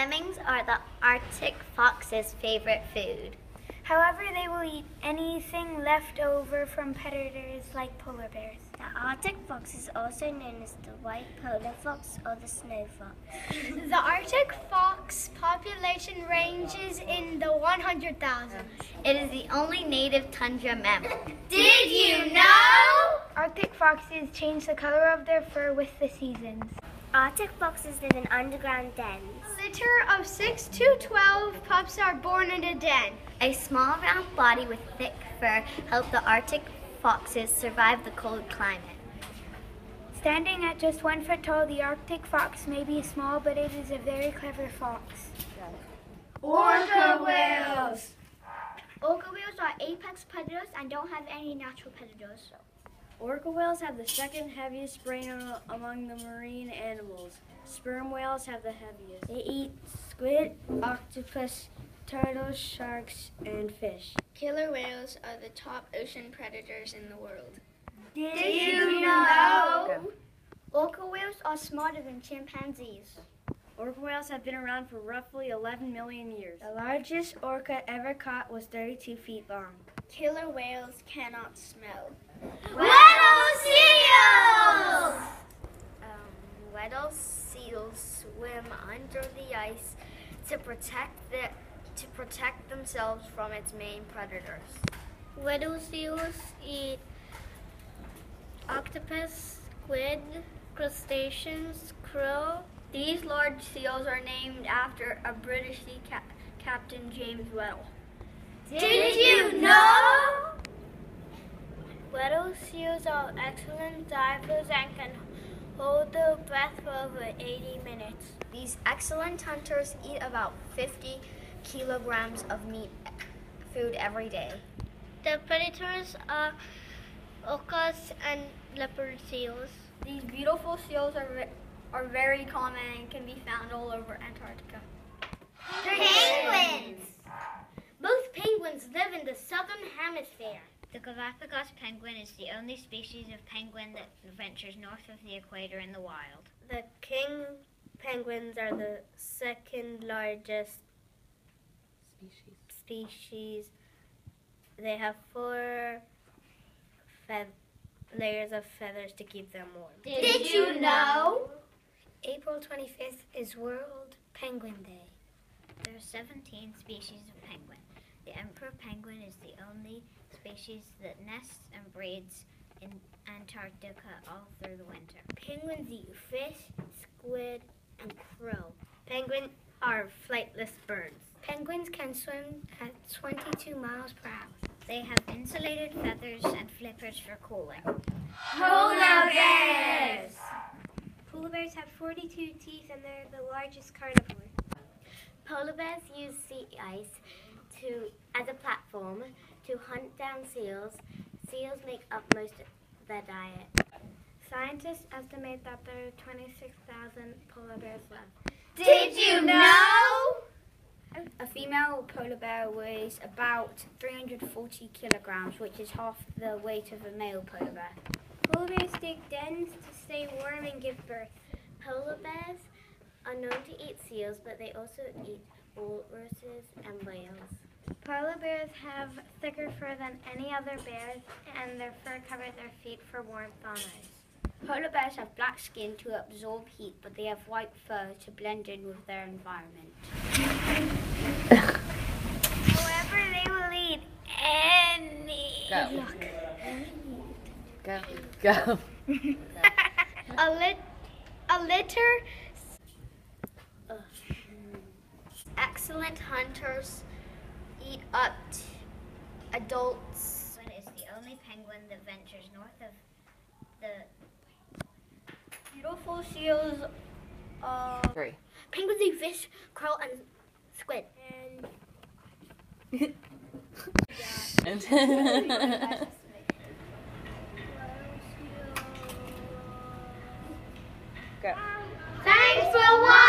Lemmings are the Arctic fox's favorite food. However, they will eat anything left over from predators like polar bears. The Arctic fox is also known as the white polar fox or the snow fox. The Arctic fox population ranges in the 100,000. It is the only native tundra mammal. Did you know? Arctic foxes change the color of their fur with the seasons. Arctic foxes live in underground dens. A litter of 6 to 12 pups are born in a den. A small round body with thick fur helps the Arctic foxes survive the cold climate. Standing at just 1 foot tall, the Arctic fox may be small, but it is a very clever fox. Orca whales! Orca whales are apex predators and don't have any natural predators. Orca whales have the second heaviest brain among the marine animals. Sperm whales have the heaviest. They eat squid, octopus, turtles, sharks, and fish. Killer whales are the top ocean predators in the world. Did you know? Orca whales are smarter than chimpanzees. Orca whales have been around for roughly 11 million years. The largest orca ever caught was 32 feet long. Killer whales cannot smell. Weddell seals! Weddell seals swim under the ice to protect themselves from its main predators. Weddell seals eat octopus, squid, crustaceans, krill. These large seals are named after a British sea captain, James Weddell. Did you know? Weddell seals are excellent divers and can hold their breath for over 80 minutes. These excellent hunters eat about 50 kilograms of food every day. The predators are orcas and leopard seals. These beautiful seals are very common and can be found all over Antarctica. Penguins! Most penguins live in the southern hemisphere. The Galapagos penguin is the only species of penguin that ventures north of the equator in the wild. The king penguins are the second largest species. They have 4 layers of feathers to keep them warm. Did you know? April 25th is World Penguin Day. There are 17 species of penguin. The emperor penguin is the only species that nests and breeds in Antarctica all through the winter. Penguins eat fish, squid, and krill. Penguins are flightless birds. Penguins can swim at 22 miles per hour. They have insulated feathers and flippers for cooling. Polar bears! Polar bears have 42 teeth and they're the largest carnivore. Polar bears use sea ice as a platform to hunt down seals. Seals make up most of their diet. Scientists estimate that there are 26,000 polar bears left. Did you know? A female polar bear weighs about 340 kilograms, which is half the weight of a male polar bear. Polar bears dig dens to stay warm and give birth. Polar bears are known to eat seals, but they also eat walruses and whales. Polar bears have thicker fur than any other bears, and their fur covers their feet for warmth on ice. Polar bears have black skin to absorb heat, but they have white fur to blend in with their environment. However, they will eat any. Go. A litter. Excellent hunters eat up to adults. Penguin is the only penguin that ventures north of the Beautiful seals. 3. Penguins eat fish, krill, and squid. Go. Thanks for watching.